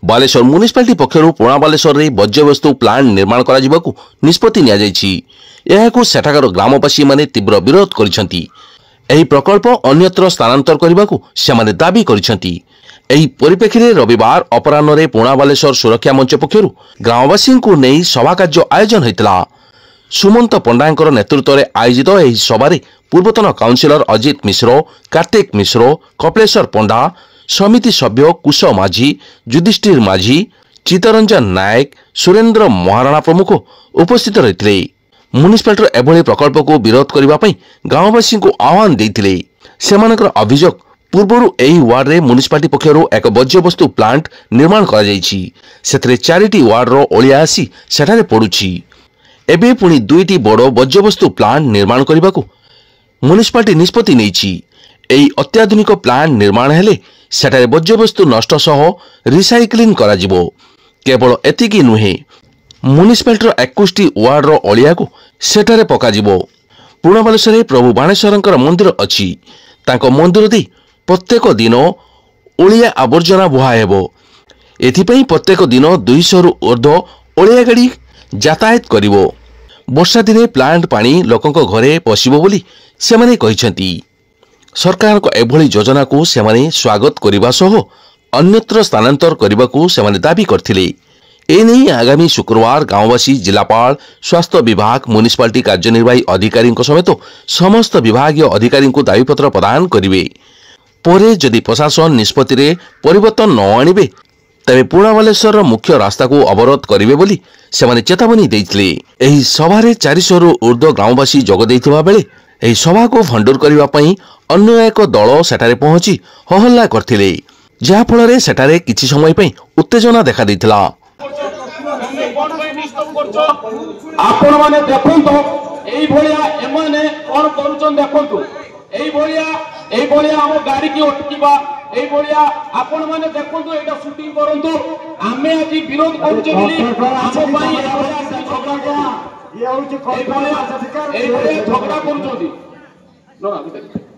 Baleshwar municipality पक्षर Pune Baleshwar में वर्ज्यवस्तु plant निर्माण करा जिबाकु निष्पत्ति निया जायछि। एहाकु सेठाकर ग्रामवासी माने तीव्र विरोध करिसेंति। एही प्रकल्प अन्यत्र स्थानांतर करबाकु सेमाने दाबी करिसेंति। एही परिप्रेक्षी में रविवार अपराह्न रे पुणा बालेश्वर सुरक्षा मंच पक्षर ग्रामवासी को नहीं सभा कार्य आयोजन होता। सुमंत पंडांकर नेतृत्व में आयोजित एही सभारे पूर्वतन काउंसिलर अजित मिश्र, कार्तिक मिश्र, कपिलेश्वर पंडा, समिति सभ्य कुश माझी, युधिष्ठिर माझी, चित्तरंजन नायक, सुरेंद्र महाराणा प्रमुख उपस्थित रही म्युनिसिपालिटी एभली प्रकल्प को विरोध करने गांववासी को आह्वान देते। सेमानकर अभियोग पूर्वर एही वार्ड रे म्युनिसिपालिटी पक्षर एक वर्ज्यवस्तु प्लांट निर्माण करा जायछि। सेथरे 4टी वार्ड रो ओलिया आसी सेठारे पडुछि। एबे पुणी 2टी बड़ वर्ज्यवस्तु प्लांट निर्माण करने को म्युनिसिपालिटी निष्पत्ति नेछि। एही अत्याधुनिक प्लांट निर्माण हेले सेठारे वर्ज्यवस्तु नष्ट सह रिसाइक्लिंग करा जिवो। केवल एतिकी नुहे, म्युनिसिपालिटी 21टी वार्ड रो ओलिया को सेठारे पका जिवो। पुणा बालेश्वर प्रभु बाणेश्वरंकर मंदिर अछि। तांको मंदिर दे प्रत्येक दिन ओलिया आवर्जना बुहा हेबो। एथिपई प्रत्येक दिन 200 रु ऊर्ध्व ओलिया गाड़ी यातायात करिवो। वर्षा दिने प्लांट पानी लोकंक घरे पशिबो बोली सेमाने कहिसेंती। सरकार को एभली योजना को सेमाने स्वागत करिबा सह अन्यत्र स्थानांतर करबाकू सेमाने दाबी करथिले। एने आगामी शुक्रवार गांववासी जिलापाल, स्वास्थ्य विभाग, म्युनिसिपालिटी कार्यनिर्वाही अधिकारी समेत समस्त विभागीय अधिकारी को दाबीपत्र प्रदान करिवे। परे जदि प्रशासन निष्पत्ति रे परिवर्तन न आनिबे तबे पुणा बालेश्वर मुख्य रास्ता को अवरोध करिवे बोली सेमाने चेतावनी देइथिले। एही सभारे 400 रु ऊर्ध्व ग्रामवासी जोग देइथिबा बेले एही सभा को भंडूर करिबा पई अन्य एक दल सेठारे पहुंची हहल्ला करथिले, जहा फଳରେ सेठारे किछि समय पई उत्तेजना देखा दैथिला। आपण माने देखंतो एई भलिया एमाने कोन करूछन देखंतो एई भलिया हम गाड़ी की अटकीबा एई भलिया आपण माने देखंतो एटा शूटिंग करंतो आमे आज विरोध करूछे बोली हम पई एई भलिया झगड़ा करूछोदी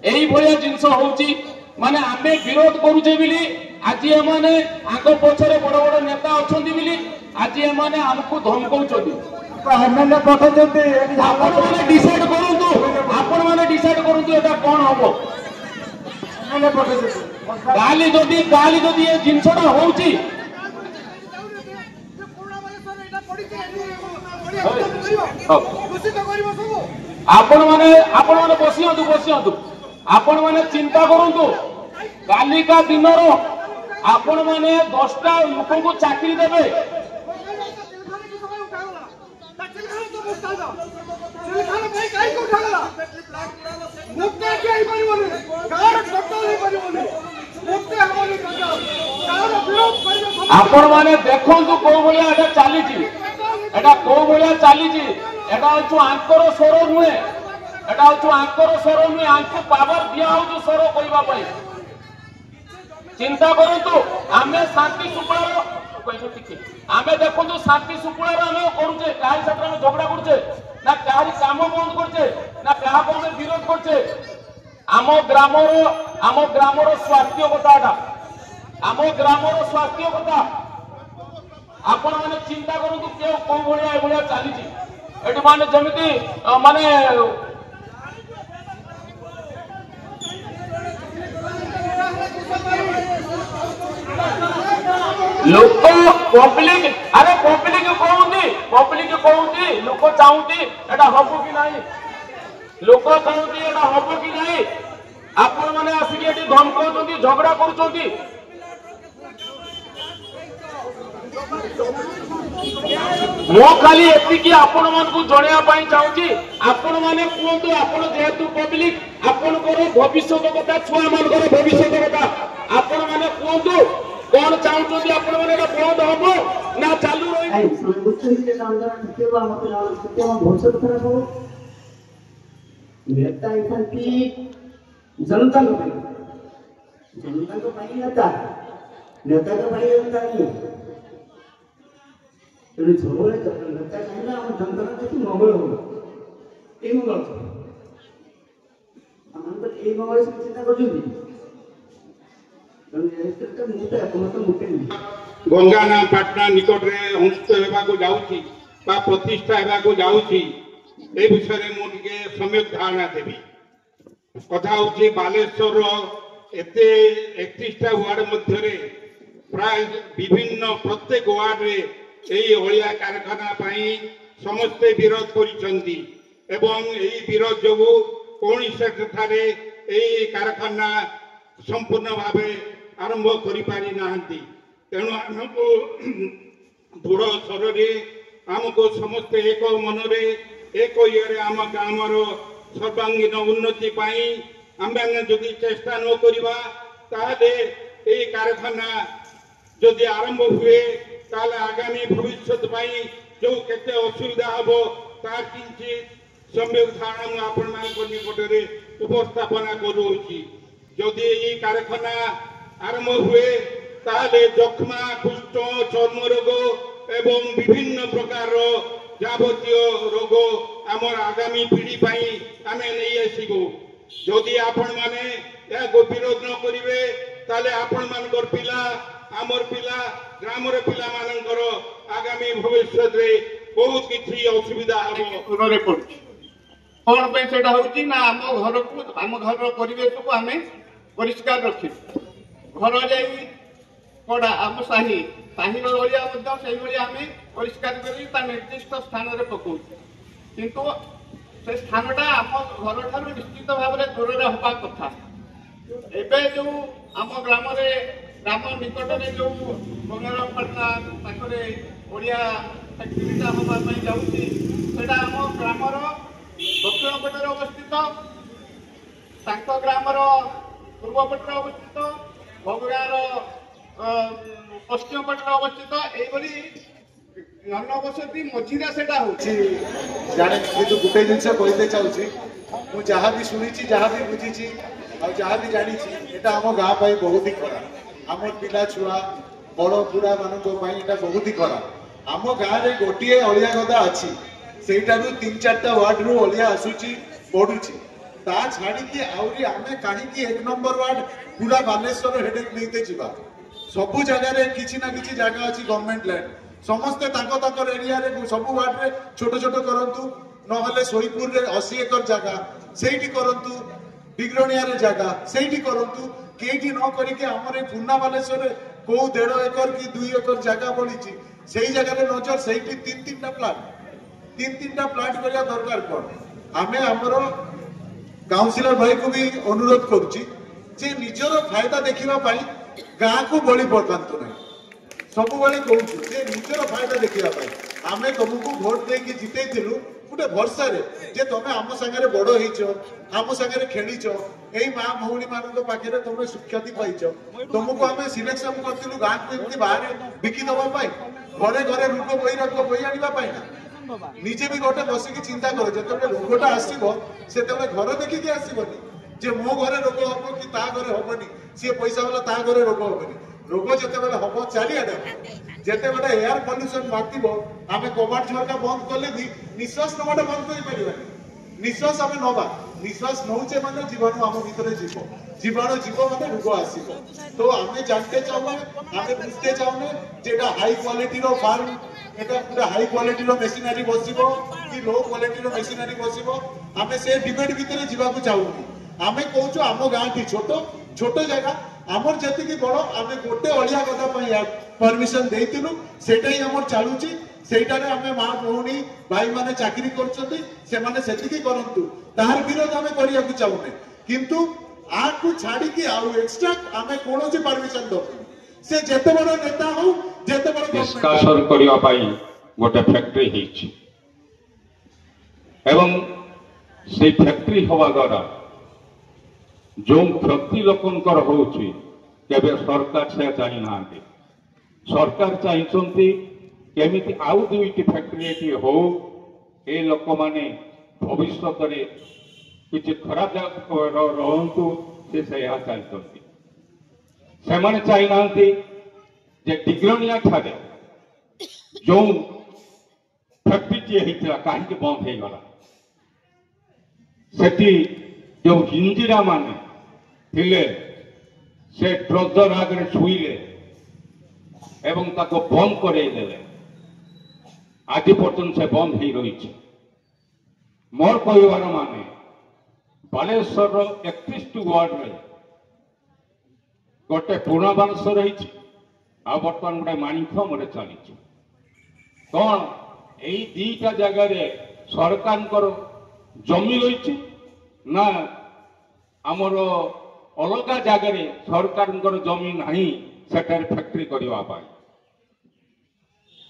एई भलिया जिंस होउची माने आमे विरोध करूछे बोली आज एमाने आगो पछरे बड़ बड़ नेता अछंती बोली आज एमाने हमको धमकाउछोदी। एमएलए पठौछंती आपण माने डिसाइड करंतु आपण माने डिसाइड करंतु एटा कोन हबो। एमएलए पठौछंती गाली जदी ए जिंसटा होउची आपण माने बसियंतु आपण माने चिंता करंतु कालिका दिनर आपण माने 10टा लोक को चाकरी देबे आपण माने देखंतु को भलिया एटा चालीची एटा को भलिया चालीची एटा होछु आंकर स्वर नुहे एटा होछु आंकर स्वर नुहे आंको पावर दिया होछु स्वर कहिबा पई चिंता करंतु आमे शांति सुपळारो कहै ठीक आमे देखंतु शांति सुपळारो आमे करूचे काई क्षेत्र में झगड़ा करछे ना काई काम बंद करछे ना काहा को में विरोध करछे आम ग्रामर स्वास्थ्य कथाटा आम ग्रामर स्वास्थ्य कथा आपण माने चिंता करंतु के को भलिया ए भलिया चालीची एटी माने जेमिति माने लोक पब्लिक अरे पब्लिक कहूंती लोक चाहूंती एटा हबो कि नाही लोक कहूंती एटा हबो कि नाही आपण माने आसी एटी धमकाउचंती झगड़ा करूचंती मो खाली एतिकी आपण मान को जणिया पई चाहूची आपण माने कहंतु आपण जेहेतु पब्लिक आपण को भविष्य कथा छुआ मान को भविष्य कथा आपण माने कहंतु कौन चाहूचंती आपण माने एटा बंद हबो ना चालू रही आई संगठन के आंदोलन के बा मत के भविष्य कथा को नेता इथंती जनता को पाई नेता को पाई नेता नहीं तेरे झोले नेता चाहिए हम जनता को मंगल हो ए मंगल हम तो ए मंगल से चिंता करजुदी मुझे मुझे गंगाना पाटना निकट में अनुष्ठित होगा जाऊँगी प्रतिष्ठा होगा जाऊँगी ए विषय मुझे सम्यक धारणा देवी कथा हूँ बालेश्वर एते 31टा वार्ड मध्य प्राय विभिन्न प्रत्येक वार्ड रे यही अलिया कारखाना समस्ते विरोध विरोध जो कौन से कारखाना संपूर्ण भाव आरंभ कर तेणु आमको दृढ़ स्वर आमको समस्ते एक मन एक ये आम ग्रामर सर्वांगीन उन्नति आम जदि चेष्टा न करवा कारखाना जदि आरंभ हुए ताले आगामी भविष्य जो केते असुविधा हम तार किंचित सम्यक धारणा आपण निकटरे उपस्थापना करुँची जदि ये कारखाना आरंभ हुए ताले जख्मा कुष्ठ चर्म रोग एवं विभिन्न प्रकार जावतीय रोग आमर आगामी पीढ़ी आम नहीं आसबू जदि आपण माने विरोध न करेंगे ताले आपण मानकर पिला आमर पिला ग्रामर पिला मानकर आगामी भविष्य बहुत किसी असुविधा हम कौन पे सेटा होची ना आम घर को आम घर परिवेश को आम परिष्कार रखी घर जाई कोडा आम साही साही ओलिया आम परिष्कार कर निर्दिष्ट स्थान में पकाऊ किंतु से स्थानटा आम घर ठार निश्चित भाव में दूर हवा कथा एबे जो आम ग्राम ग्राम निकट में जो बंगारपाटना पाखे ओडिया फैक्ट्रीटा हाँपाई जाऊँगी आम ग्रामर दक्षिण पटे अवस्थित ग्रामर पूर्व पटे अवस्थित भगगार पश्चिम पटे अवस्थित यही जनबसती मझीरा से गोटे जिन कहते चाहिए मुझे जहाँ भी शुणी जहाँ भी बुझी और जहाँ भी जानी आम गाँव बहुत ही खराब आम पिला छुआ बड़ बुढ़ा मान बहुत ही खराब आम गाँव में गोटे अलिया गदा अच्छी से 3-4टा वार्ड रु अलिया आसूची बढ़ुची ता छाड़ी आहरी आम कहीं 1 नंबर वार्ड पूरा बालेश्वर हेडेक नहीं जावा सबू जगह किसी ना कि जगह अच्छी गवर्नमेंट लैंड समस्ते एरिया रे सब वार्ड रे छोट छोट करंतु नहले सोईपुर रे 80 एकर जगह सेठी करंतु बिग्रणिया रे जगह सेठी करंतु केठी न करिके हमरे पूर्णा बालेश्वर रे को 1.5 एकर कि 2 एकर जगह बलिची सेही जगह रे नजर सेठी 3-3टा प्लांट करिया दरकार कोन आमे हमरो काउंसिलर भाई को भी अनुरोध करूची जे निजर फायदा देखिबा पाई गाँ को बलि पड़तांतु नहीं सब बेले कहूँ जे निजर फायदा देखा आम तुमको भोट देकी जितेलु गोटे भरसा जे तुम आम सागर बड़ होम सागर खेलीच यही माँ भौणी मान पाखे तुम सुख्याति पाइच तुमको आम सिलेक्शन करूँ गाँ को बाहर बिकिदवाई घरे घरे रोग बही आने ना निजे भी गोटे बसिकी चिंता कर जो रोगटा आसो से घर देखिकी आसबनी जे मो घरे रोग हम कि घरे हमनी सी पैसा वाला ता घरे रोग हमनी रोग जिते बेले हम चारिआडे जिते बेले एयर पल्यूशन मातिब आम कबाट झरका बंद कले भी निश्वास नवाटा बंद कर निश्वास आम नवा निश्वास नौचे माने जीवाणु आम भीतर जीवाणु जीव माने रोग आसब तो आम जानते चाहूँ आम बुझते चाहूँ जेटा हाई क्वालिटी रो फार्म एटा पूरा हाई क्वालिटी रो मेसिनरी बसिबो कि लो क्वालिटी रो मेसिनरी बसिबो आम से डिबेट भीतर जीवाकू चाहूनी आम कहूँ आम गाँ की छोट छोट जगह आमर जी बड़ आम गोटे अलिया गदा परमिशन देलु से चलुची से आम माँ भौणी भाई मैंने चाकरी करूँ तार विरोध आम करने चाहूने किंतु आपको छाड़ी आउ एक्सट्रा आम कौन परमिशन दबू से जिते बड़ नेता हो जिते बड़ निष्कासन करने गोटे फैक्ट्री एवं से फैक्ट्री हवा द्वारा जो क्षति लोकंकर होची केबे सरकार से चाही ना सरकार चाहते केमिति आउ 2टी फैक्ट्री हो ए लोक माने भविष्य रे किछि खराब रहंतु से चाहते से माने चाही ना जे डिग्रनिया ठारे जो फैक्ट्री हेतिला काहे बंद हे गला सेठी जो हिंदीरा माने थिले से ट्रजर आगे छुईले এবং তাকে বন্ধ করে দেলে আজ পর্যন্ত সে বন্ধ হয়ে রয়েছে। মোর কহিবার মানে বালেশ্বর 31টি ওয়ার্ডরে গোটে পুରୁଣା ବାଲେଶ୍ୱର ରହିଛି ଆଉ ବର୍ତ୍ତମାନ ଗୋଟେ ମାଣିକ୍ୟମରେ ଚାଲିଛି। କଣ ଏଇ ଦିଟା ଜାଗାରେ ସରକାରଙ୍କର ଜମି ରହିଛି ନା ଆମର ଅଲଗା ଜାଗାରେ ସରକାରଙ୍କର ଜମି ନାହିଁ ସେଠାରେ ଫ୍ୟାକ୍ଟ୍ରି କରିବା ପାଇଁ?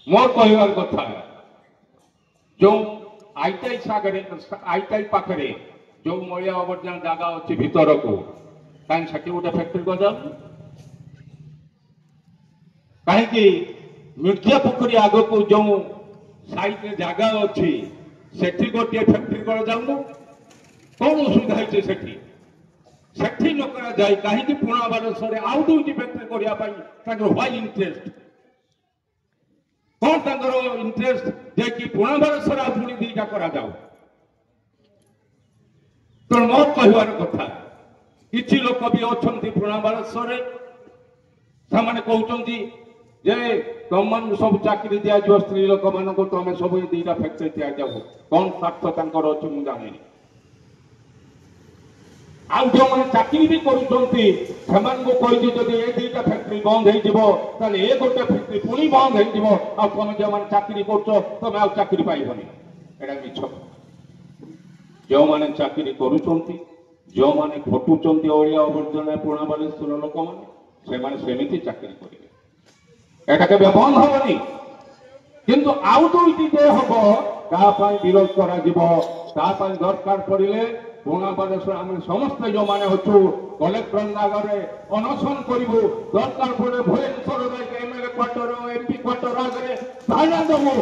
ମୋର କହିବାର କଥା ଯୋଉ ଆଇଟାଇ ପାଖରେ ଯୋଉ ମଳିଆ ଆବର୍ଜନା ଜାଗା ଅଛି ଭିତରକୁ କାହିଁକି ସେଠି ଗୋଟେ ଫ୍ୟାକ୍ଟ୍ରି କରାଯାଉନି? କାହିଁକି ମିର୍ଜା ପୋଖରୀ ଆଗକୁ ଯୋଉ ସାଇଡରେ ଜାଗା ଅଛି ସେଠି ଗୋଟିଏ ଫ୍ୟାକ୍ଟ୍ରି କରାଯାଉନି? କଣ ଅସୁବିଧା ହେଇଛି ସେଠି? ସେଠି ନ କରାଯାଇ କାହିଁକି ପୁରୁଣା ବାଲେଶ୍ୱରରେ ଆଉ ଦୁଇଟି ଫ୍ୟାକ୍ଟ୍ରି କରିବା ପାଇଁ ତାଙ୍କର ହ୍ୱାଇ ଇଣ୍ଟରେଷ୍ଟ? କଣ ତାଙ୍କର ଇଣ୍ଟରେଷ୍ଟ ଯେ କି ପୁରୁଣା ବାଲେଶ୍ୱର ଆଉ ପୁଣି ଦିଟା କରାଯାଉ? ତେଣୁ ମୋର କହିବାର କଥା କିଛି ଲୋକ ବି ଅଛନ୍ତି ପୁରୁଣା ବାଲେଶ୍ୱରରେ ସେମାନେ କହୁଛନ୍ତି ଯେ ତମମାନଙ୍କୁ ସବୁ ଚାକିରି ଦିଆଯିବ, ସ୍ତ୍ରୀ ଲୋକମାନଙ୍କୁ ତମେ ସବୁ ଏ ଦିଟା ଫ୍ୟାକ୍ଟ୍ରି ଦିଆଯାଉ। କଣ ସ୍ୱାର୍ଥ ତାଙ୍କର ଅଛି ମୁଁ ଜାଣିନି। ଆଉ ଯେଉଁମାନେ ଚାକିରି ବି କରୁଛନ୍ତି ସେମାନଙ୍କୁ କହିଛି ଯଦି ଏ ଦିଟା ଫ୍ୟାକ୍ଟ୍ରି ବନ୍ଦ ହେଇଯିବ ତାହେଲେ ଏ ଗୋଟେ ଫ୍ୟାକ୍ଟ୍ରି ପୁଣି ବନ୍ଦ ହେଇଯିବ ଆଉ ତମେ ଯେଉଁମାନେ ଚାକିରି କରୁଛ ତମେ ଆଉ ଚାକିରି ପାଇବନି। ଏଇଟା ମିଛ। ଯେଉଁମାନେ ଚାକିରି କରୁଛନ୍ତି, ଯେଉଁମାନେ ଖଟୁଛନ୍ତି ଅଳିଆ ଆବର୍ଜନା ପୁରୁଣା ବାଲେଶ୍ୱର ଲୋକମାନେ, ସେମାନେ ସେମିତି ଚାକିରି କରିବେ। এটা কেবে বন্ধ হবনি। কিন্তু আউ দুইটি যে হব তা পাই বিরোধ করা যাব। তা পাই দরকার পড়িলে পুরুଣା ବାଲେଶ୍ୱର ଆମେ ସମସ୍ତେ ଯେଉଁମାନେ ଅଛୁ କଲେକ୍ଟର ଆଗରେ ଅନଶନ କରିବୁ। ଦରକାର ପଡ଼ିଲେ ଭୁବନେଶ୍ୱର ଯାଇକି MLA କ୍ୱାର୍ଟର MP କ୍ୱାର୍ଟର ଆଗରେ ଧାରଣା ଦେବୁ।